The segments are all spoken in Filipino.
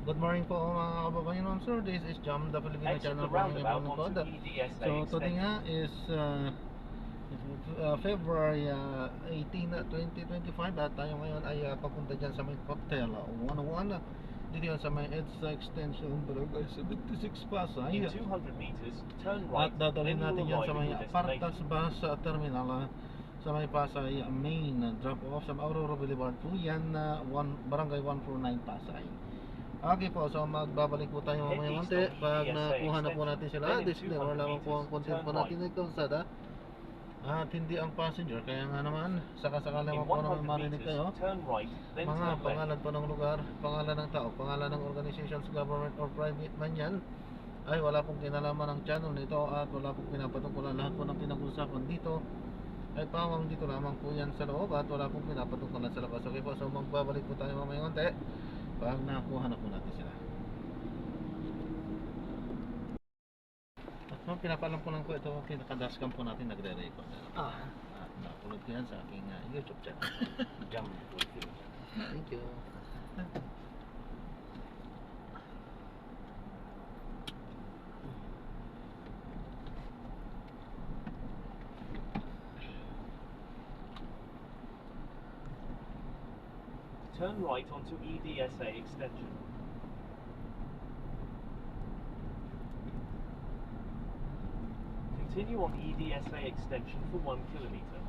Good morning po mga kababayan, ma'am sir. This is Jam, the Filipino Exit channel the po ng roundabout inyong onto lingkod. EDSA So today nga extension. is February 18, 2025 at tayo ngayon ay papunta dyan sa may hotel 101 dito yan sa may EDSA extension Barangay 76 Pasay. In 200 meters, turn At right, dadalhin then you natin will yan sa arrive may at your Partas destination. Bus Terminal sa may Pasay main drop off sa Aurora Boulevard po yan, Barangay 149 Pasay. Okay po, so magbabalik po tayo Head mamaya east konti on pag EDSA nakuha na po extension, natin sila. then in Disclaimer 200 lamang po ang meters, content turn po natin right. ng kalsada at hindi ang passenger. Kaya nga naman, sakasakala In mo po naman 100 marinig meters, kayo turn right, then mga turn pangalan left. po ng lugar, pangalan ng tao, pangalan ng organizations, government or private man yan, ay wala pong kinalaman ng channel nito at wala pong pinapatungkulan. Lahat po ng pinag-usapan dito ay pawang dito lamang po yan sa loob at wala pong pinapatungkulan sa labas. Okay po, so magbabalik po tayo mamaya konti pag nakuha na po natin sila. At ma'am, pinapalam ko lang po ito, kinakadascam po natin nagre-record. At napulog ko yan sa aking YouTube channel. Jam. Thank you. Turn right onto EDSA extension. Continue on EDSA extension for 1 kilometer.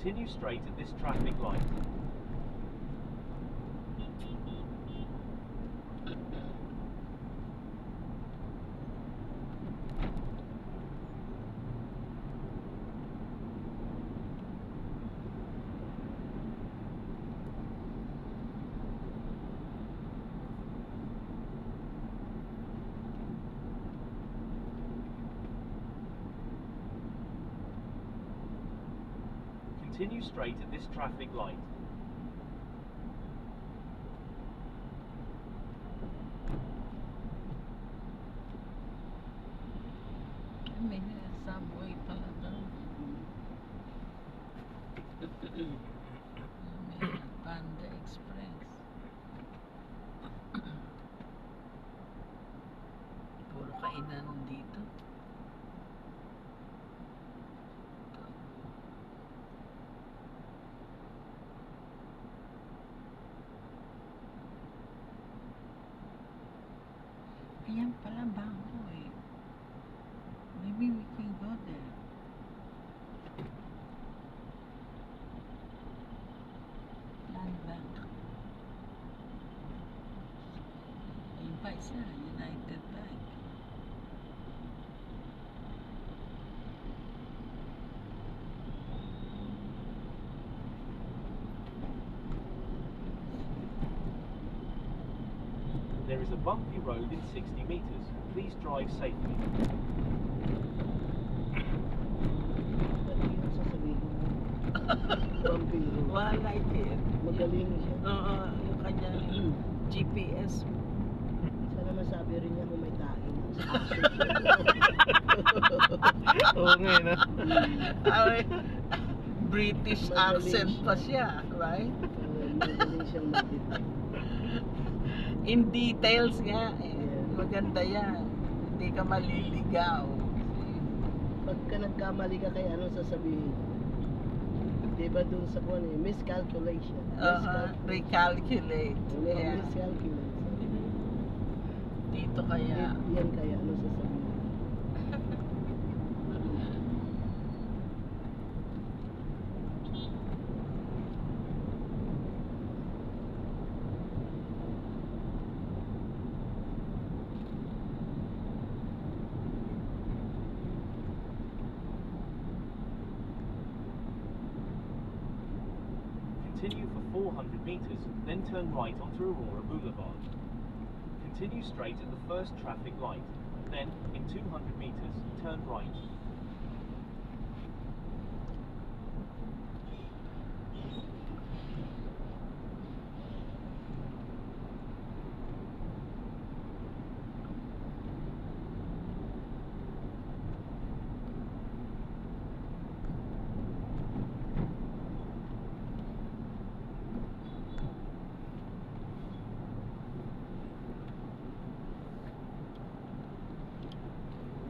Continue straight at this traffic light. Continue straight at this traffic light. May subway pala doon. May Panda Express. Puro kainan dito. Ayan pala, bago eh. Maybe we can go there. Land Bank. Ayun pa isa, United Bank. There is a bumpy road in 60 meters. Please drive safely. Ano yung sasabihin mo? Vampiro. Well, I like it. Magaling siya. Oo, yung kanyang GPS. Sana masabi rin niya kung may taing sa Oo nga na. Ay, British Magaling accent siya. pa siya, right? Magaling siyang mag-detect. In details nga, eh. Yeah. Maganda yan. Hindi ka maliligaw. Pagka nagkamali ka kay anong sasabihin? Diba dun sa kwan eh, miscalculation. Recalculate. Hindi, Yeah. miscalculate. Dito kaya. Yan kaya, ano sasabihin? Continue for 400 meters, then turn right onto Aurora Boulevard. Continue straight at the first traffic light. Then, in 200 meters, turn right.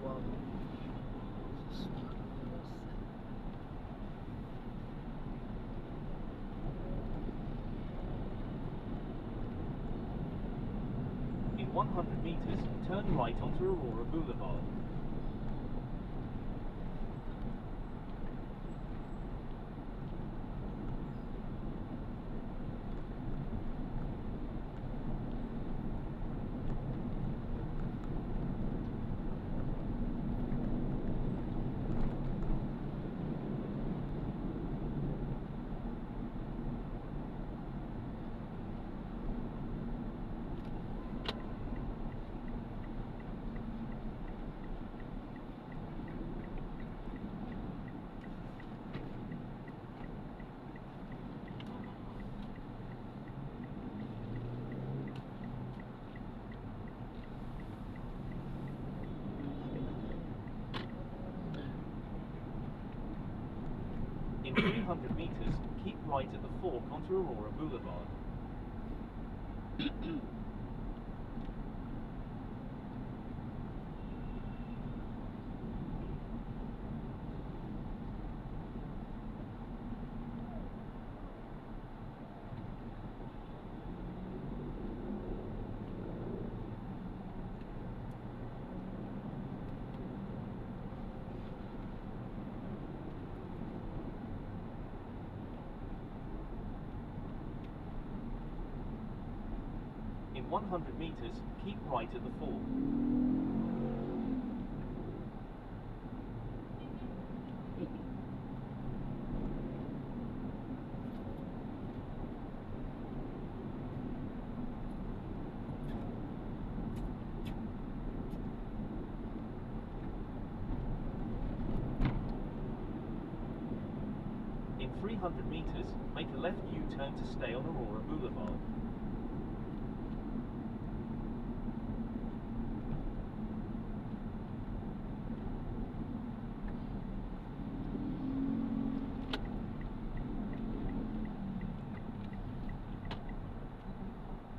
Wow. In 100 meters, turn right onto Aurora Boulevard. In 300 meters, keep right at the fork onto Aurora Boulevard. In 100 meters, keep right at the fork. In 300 meters, make a left U-turn to stay on Aurora Boulevard.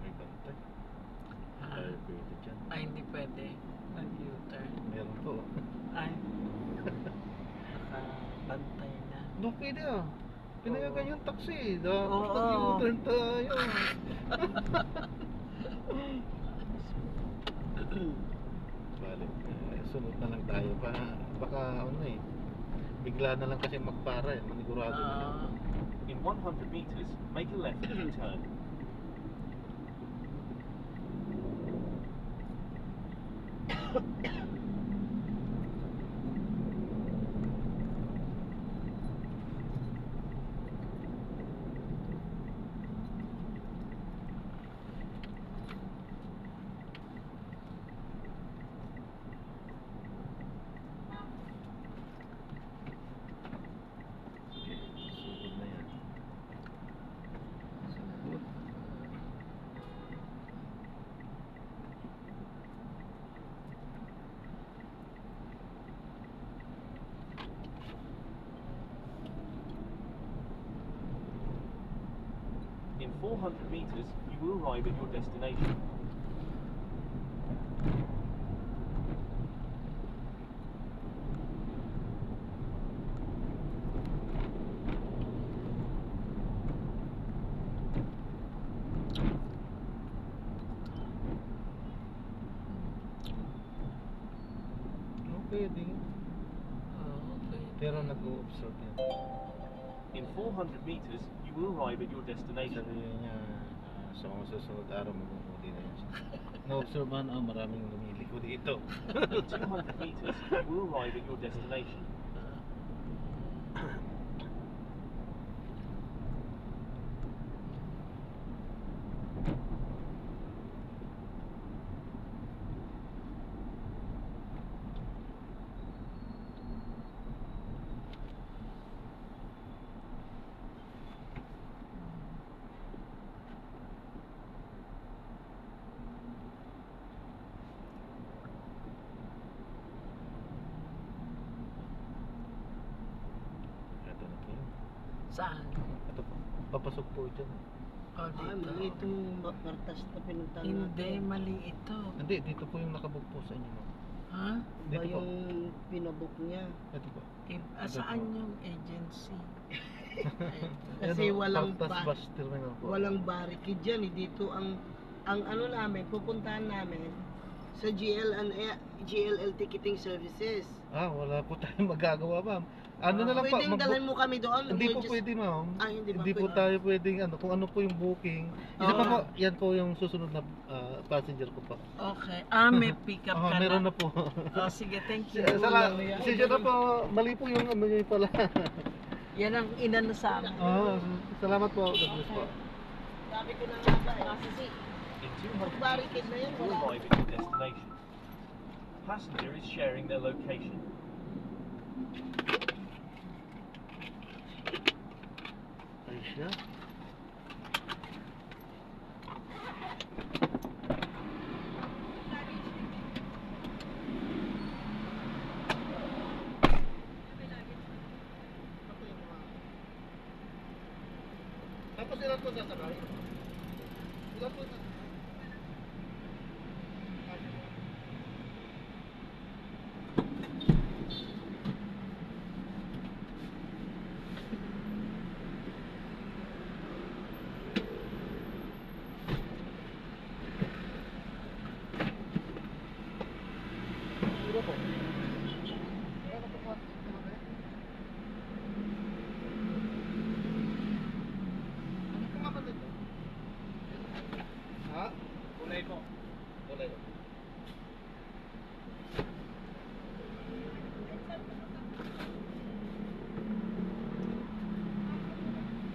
May bantay. Ah, Tayo pwede dyan. ay, hindi pwede. Nag-U-turn. Meron to. Ay, nakabantay na. No, pwede ah. Pinayagan yung taxi. Oo. Dapat nag-U-turn tayo. Balik. Sunod na lang tayo. Baka ano eh. Bigla na lang kasi magpara eh. Manigurado na lang. Ah, In 100 meters, make a left U-turn. Okay, sunod na yan. Sunod. In 400 meters, you will arrive at your destination. No, pwede. okay. Pero nag-o-observe yan. In 400 meters, you will arrive at your destination. Sabi niya, sa mga susunod araw mag-umuli na yan siya. Na-observehan maraming lumiliko dito. In 200 meters, you will arrive at your destination. Saan? Ito po. Papasok po dyan. Oh, Ay, dito. mali itong martas na pinuntahan Hindi, natin. mali ito. Hindi, dito po yung nakabook po sa inyo, ma'am. Ha? Ba Dito po. yung pinabook niya? Ito po. Saan yung agency? Kasi Yan, walang Paltas Bus Terminal po. walang barricade dyan eh. Dito ang ano namin, pupuntahan namin sa GLL ticketing services. Wala po tayong magagawa, ma'am. Ano na lang po, Pwedeng dalhin mo kami doon. Hindi we'll po just- pwede, ma'am. Hindi ba Hindi po pwede? tayo pwedeng kung ano po yung booking. Isa pa Oo. po, yan po yung susunod na passenger ko pa. Okay. May pick up ka Meron na. na po. Sige, thank you. Sige na po, mali po yung ano yun pala. Yan ang inano sa amin. Salamat po. God bless po. Sabi ko na nga ba eh. In 200 Barricade na meters yun, to wala. arrive at your destination. Passenger is sharing their location. Ayos siya. Tapos ilan po sasakay? Ilan po sasakay? Ilan po? Ilan po po? Ano po nga ba dito? Ha? Kulay po. Kulay.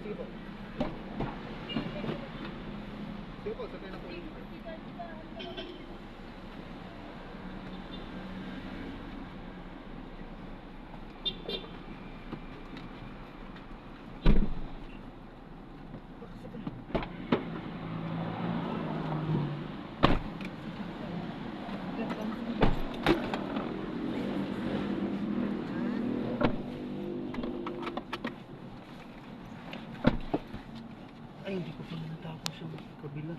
Sige po. Sige po, sakay na po. Ay, hindi ko pa natapos yung kabila.